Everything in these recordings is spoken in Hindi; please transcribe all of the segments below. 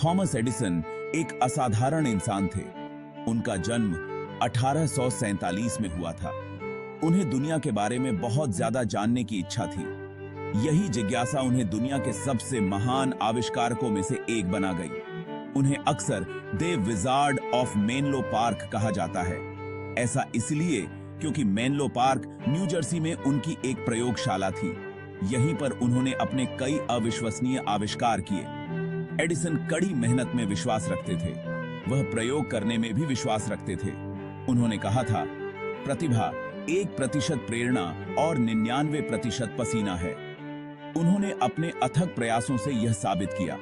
थॉमस एडिसन एक असाधारण इंसान थे। उनका जन्म 1847 में हुआ था। उन्हें दुनिया के बारे में बहुत ज्यादा जानने की इच्छा थी। यही जिज्ञासा उन्हें दुनिया के सबसे महान आविष्कारकों में से एक बना गई। उन्हें अक्सर the wizard of Menlo park कहा जाता है। ऐसा इसलिए क्योंकि मेनलो पार्क न्यू जर्सी में उनकी एक प्रयोगशाला थी। यहीं पर उन्होंने अपने कई अविश्वसनीय आविष्कार किए। एडिसन कड़ी मेहनत में विश्वास रखते थे। वह प्रयोग करने में भी विश्वास रखते थे। उन्होंने कहा था, प्रतिभा 1% प्रेरणा और 99% पसीना है। उन्होंने अपने अथक प्रयासों से यह साबित किया।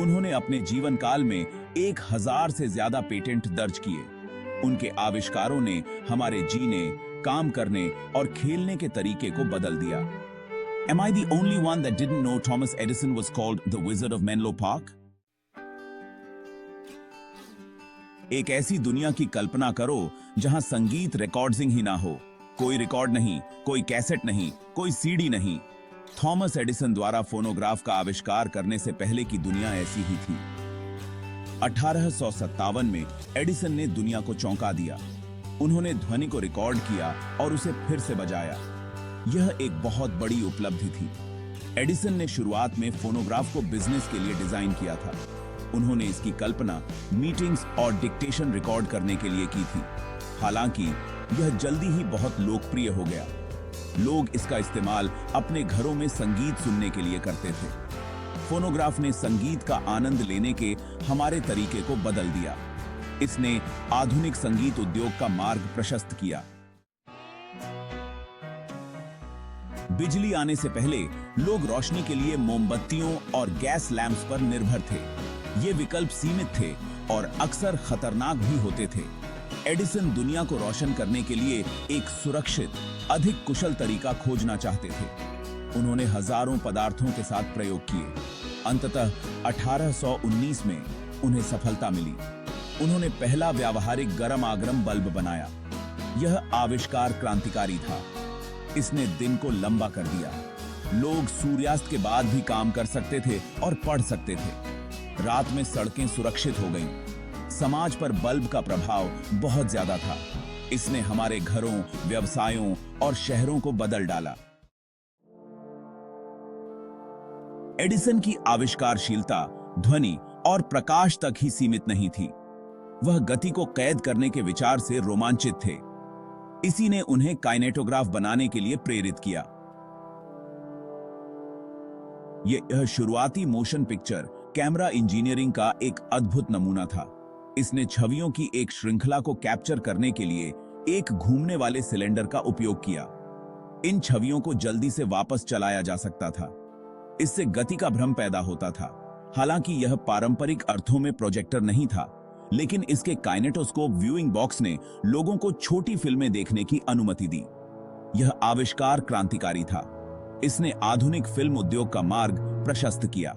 उन्होंने अपने जीवन काल में 1000 से ज्यादा पेटेंट दर्ज किए। उनके आविष्कारों ने हमारे जीने, काम करने और खेलने के तरीके को बदल दिया। Am I the only one that didn't know Thomas Edison was called the Wizard of Menlo Park? एक ऐसी दुनिया की कल्पना करो जहां संगीत रिकॉर्डिंग ही ना हो। कोई रिकॉर्ड नहीं, कोई कैसेट नहीं, कोई सीडी नहीं। थॉमस एडिसन द्वारा फोनोग्राफ का आविष्कार करने से पहले की दुनिया ऐसी ही थी। 1857 में एडिसन ने दुनिया को चौंका दिया। उन्होंने ध्वनि को रिकॉर्ड किया और उसे फिर से बजाया। यह एक बहुत बड़ी उपलब्धि थी। एडिसन ने शुरुआत में फोनोग्राफ को बिजनेस के लिए डिजाइन किया था। उन्होंने इसकी कल्पना मीटिंग्स और डिक्टेशन रिकॉर्ड करने के लिए की थी। हालांकि यह जल्दी ही बहुत लोकप्रिय हो गया। लोग इसका इस्तेमाल अपने घरों में संगीत सुनने के लिए करते थे। फोनोग्राफ ने संगीत का आनंद लेने के हमारे तरीके को बदल दिया। इसने आधुनिक संगीत उद्योग का मार्ग प्रशस्त किया। बिजली आने से पहले लोग रोशनी के लिए मोमबत्तियों और गैस लैंप्स पर निर्भर थे। ये विकल्प सीमित थे और अक्सर खतरनाक भी होते थे। एडिसन दुनिया को रोशन करने के लिए एक सुरक्षित, अधिक कुशल तरीका खोजना चाहते थे। उन्होंने हजारों पदार्थों के साथ प्रयोग किए। अंततः 1819 में उन्हें सफलता मिली। उन्होंने पहला व्यावहारिक गरम आगरम बल्ब बनाया। यह आविष्कार क्रांतिकारी था। इसने दिन को लंबा कर दिया। लोग सूर्यास्त के बाद भी काम कर सकते थे और पढ़ सकते थे। रात में सड़कें सुरक्षित हो गईं। समाज पर बल्ब का प्रभाव बहुत ज्यादा था। इसने हमारे घरों, व्यवसायों और शहरों को बदल डाला। एडिसन की आविष्कारशीलता ध्वनि और प्रकाश तक ही सीमित नहीं थी। वह गति को कैद करने के विचार से रोमांचित थे। इसी ने उन्हें काइनेटोग्राफ बनाने के लिए प्रेरित किया। यह शुरुआती मोशन पिक्चर कैमरा इंजीनियरिंग का एक अद्भुत नमूना था। इसने छवियों की एक श्रृंखला को कैप्चर करने के लिए एक घूमने वाले सिलेंडर का उपयोग किया। इन छवियों को जल्दी से वापस चलाया जा सकता था। इससे गति का भ्रम पैदा होता था। हालांकि यह पारंपरिक अर्थों में प्रोजेक्टर नहीं था, लेकिन इसके काइनेटोस्कोप व्यूइंग बॉक्स ने लोगों को छोटी फिल्में देखने की अनुमति दी। यह आविष्कार क्रांतिकारी था। इसने आधुनिक फिल्म उद्योग का मार्ग प्रशस्त किया।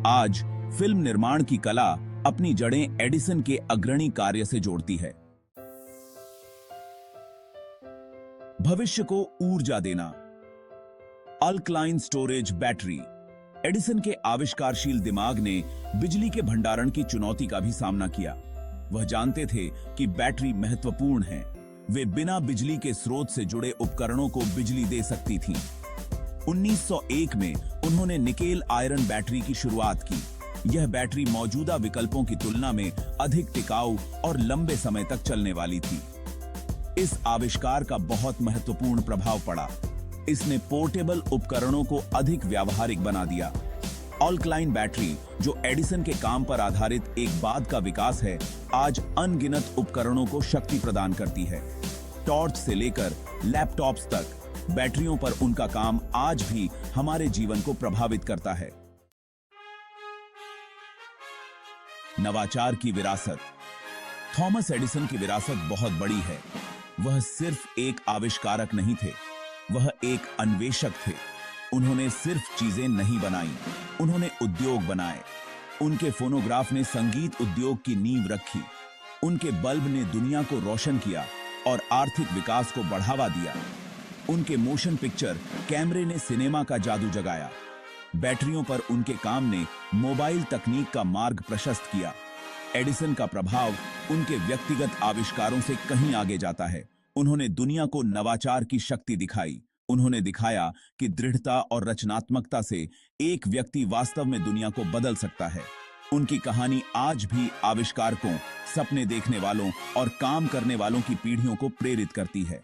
आज फिल्म निर्माण की कला अपनी जड़ें एडिसन के अग्रणी कार्य से जोड़ती है। भविष्य को ऊर्जा देना। Alkaline storage battery. एडिसन के आविष्कारशील दिमाग ने बिजली के भंडारण की चुनौती का भी सामना किया। वह जानते थे कि बैटरी महत्वपूर्ण है। वे बिना बिजली के स्रोत से जुड़े उपकरणों को बिजली दे सकती थीं। 1901 में उन्होंने निकेल आयरन बैटरी की शुरुआत की। यह बैटरी मौजूदा विकल्पों की तुलना में अधिक टिकाऊ और लंबे समय तक चलने वाली थी। इस आविष्कार का बहुत महत्वपूर्ण प्रभाव पड़ा। इसने पोर्टेबल उपकरणों को अधिक व्यावहारिक बना दिया। अल्कलाइन बैटरी, जो एडिसन के काम पर आधारित एक बाद का विकास है, आज अनगिनत उपकरणों को शक्ति प्रदान करती है। टॉर्च से लेकर लैपटॉप्स तक बैटरियों पर उनका काम आज भी हमारे जीवन को प्रभावित करता है। नवाचार की विरासत। थॉमस एडिसन की विरासत बहुत बड़ी है। वह सिर्फ एक आविष्कारक नहीं थे, वह एक अन्वेषक थे। उन्होंने सिर्फ चीजें नहीं बनाई, उन्होंने उद्योग बनाए। उनके फोनोग्राफ ने संगीत उद्योग की नींव रखी। उनके बल्ब ने दुनिया को रोशन किया और आर्थिक विकास को बढ़ावा दिया। उनके मोशन पिक्चर कैमरे ने सिनेमा का जादू जगाया। बैटरियों पर उनके काम ने मोबाइल तकनीक का मार्ग प्रशस्त किया। एडिसन का प्रभाव उनके व्यक्तिगत आविष्कारों से कहीं आगे जाता है। उन्होंने दुनिया को नवाचार की शक्ति दिखाई। उन्होंने दिखाया कि दृढ़ता और रचनात्मकता से एक व्यक्ति वास्तव में दुनिया को बदल सकता है। उनकी कहानी आज भी आविष्कारकों, सपने देखने वालों और काम करने वालों की पीढ़ियों को प्रेरित करती है।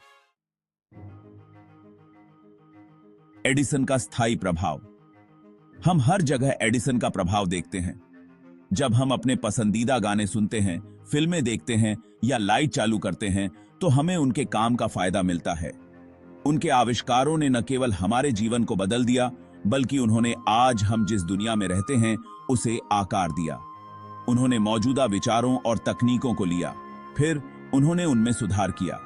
एडिसन का स्थायी प्रभाव। हम हर जगह एडिसन का प्रभाव देखते हैं। जब हम अपने पसंदीदा गाने सुनते हैं, फिल्में देखते हैं या लाइट चालू करते हैं, तो हमें उनके काम का फायदा मिलता है। उनके आविष्कारों ने न केवल हमारे जीवन को बदल दिया, बल्कि उन्होंने आज हम जिस दुनिया में रहते हैं उसे आकार दिया। उन्होंने मौजूदा विचारों और तकनीकों को लिया, फिर उन्होंने उनमें सुधार किया।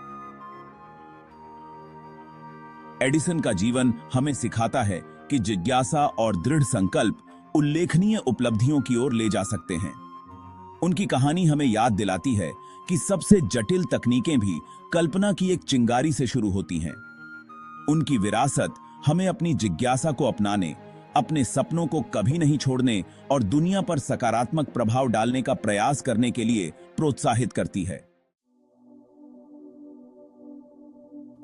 एडिसन का जीवन हमें सिखाता है कि जिज्ञासा और दृढ़ संकल्प उल्लेखनीय उपलब्धियों की ओर ले जा सकते हैं। उनकी कहानी हमें याद दिलाती है कि सबसे जटिल तकनीकें भी कल्पना की एक चिंगारी से शुरू होती हैं। उनकी विरासत हमें अपनी जिज्ञासा को अपनाने, अपने सपनों को कभी नहीं छोड़ने और दुनिया पर सकारात्मक प्रभाव डालने का प्रयास करने के लिए प्रोत्साहित करती है।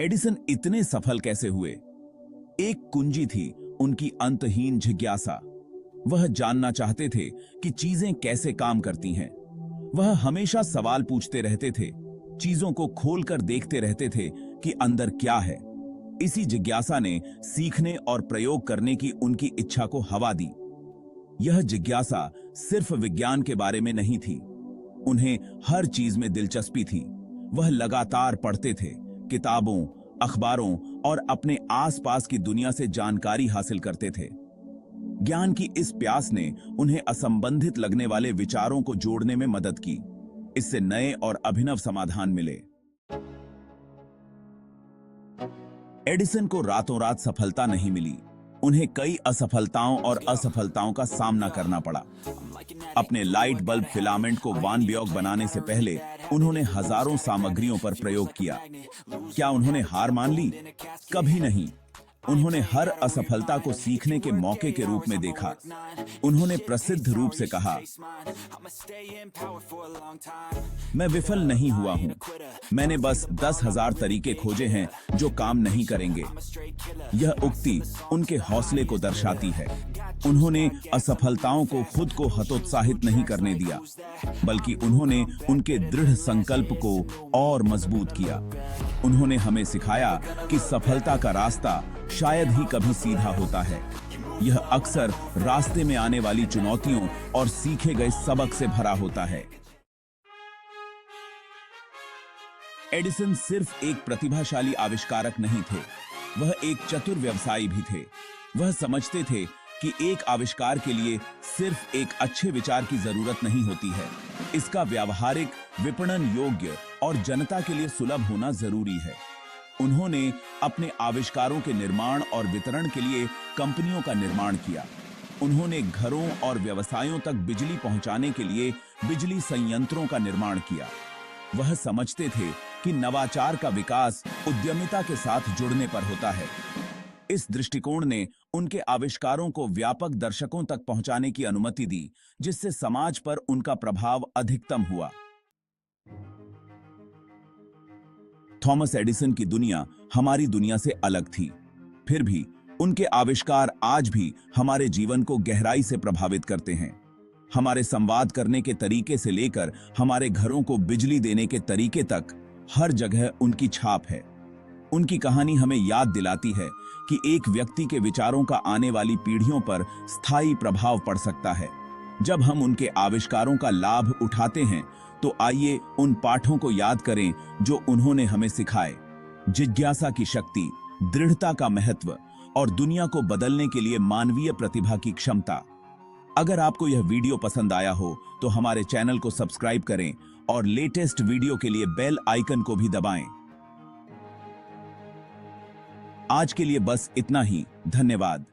एडिसन इतने सफल कैसे हुए? एक कुंजी थी उनकी अंतहीन जिज्ञासा। वह जानना चाहते थे कि चीजें कैसे काम करती हैं। वह हमेशा सवाल पूछते रहते थे, चीजों को खोलकर देखते रहते थे कि अंदर क्या है। इसी जिज्ञासा ने सीखने और प्रयोग करने की उनकी इच्छा को हवा दी। यह जिज्ञासा सिर्फ विज्ञान के बारे में नहीं थी, उन्हें हर चीज में दिलचस्पी थी। वह लगातार पढ़ते थे, किताबों, अखबारों और अपने आसपास की दुनिया से जानकारी हासिल करते थे। ज्ञान की इस प्यास ने उन्हें असंबंधित लगने वाले विचारों को जोड़ने में मदद की। इससे नए और अभिनव समाधान मिले। एडिसन को रातों रात सफलता नहीं मिली। उन्हें कई असफलताओं और असफलताओं का सामना करना पड़ा। अपने लाइट बल्ब फिलामेंट को वान ब्योक बनाने से पहले उन्होंने हजारों सामग्रियों पर प्रयोग किया। क्या उन्होंने हार मान ली? कभी नहीं। उन्होंने हर असफलता को सीखने के मौके के रूप में देखा। उन्होंने प्रसिद्ध रूप से कहा, मैं विफल नहीं हुआ हूं, मैंने बस 10,000 तरीके खोजे हैं जो काम नहीं करेंगे। यह उक्ति उनके हौसले को दर्शाती है। उन्होंने असफलताओं को खुद को हतोत्साहित नहीं करने दिया, बल्कि उन्होंने उनके दृढ़ संकल्प को और मजबूत किया। उन्होंने हमें सिखाया कि सफलता का रास्ता शायद ही कभी सीधा होता है। यह अक्सर रास्ते में आने वाली चुनौतियों और सीखे गए सबक से भरा होता है। एडिसन सिर्फ एक प्रतिभाशाली आविष्कारक नहीं थे, वह एक चतुर व्यवसायी भी थे। वह समझते थे कि एक आविष्कार के लिए सिर्फ एक अच्छे विचार की जरूरत नहीं होती है, इसका व्यावहारिक, विपणन योग्य और जनता के लिए सुलभ होना जरूरी है। उन्होंने अपने आविष्कारों के निर्माण और वितरण के लिए कंपनियों का निर्माण किया। उन्होंने घरों और व्यवसायों तक बिजली पहुंचाने के लिए बिजली संयंत्रों का निर्माण किया। वह समझते थे कि नवाचार का विकास उद्यमिता के साथ जुड़ने पर होता है। इस दृष्टिकोण ने उनके आविष्कारों को व्यापक दर्शकों तक पहुंचाने की अनुमति दी, जिससे समाज पर उनका प्रभाव अधिकतम हुआ। थॉमस एडिसन की दुनिया हमारी दुनिया से अलग थी, फिर भी उनके आविष्कार आज भी हमारे जीवन को गहराई से प्रभावित करते हैं। हमारे संवाद करने के तरीके से लेकर हमारे घरों को बिजली देने के तरीके तक हर जगह उनकी छाप है। उनकी कहानी हमें याद दिलाती है कि एक व्यक्ति के विचारों का आने वाली पीढ़ियों पर स्थायी प्रभाव पड़ सकता है। जब हम उनके आविष्कारों का लाभ उठाते हैं, तो आइए उन पाठों को याद करें जो उन्होंने हमें सिखाए। जिज्ञासा की शक्ति, दृढ़ता का महत्व और दुनिया को बदलने के लिए मानवीय प्रतिभा की क्षमता। अगर आपको यह वीडियो पसंद आया हो तो हमारे चैनल को सब्सक्राइब करें और लेटेस्ट वीडियो के लिए बेल आइकन को भी दबाएं। आज के लिए बस इतना ही। धन्यवाद।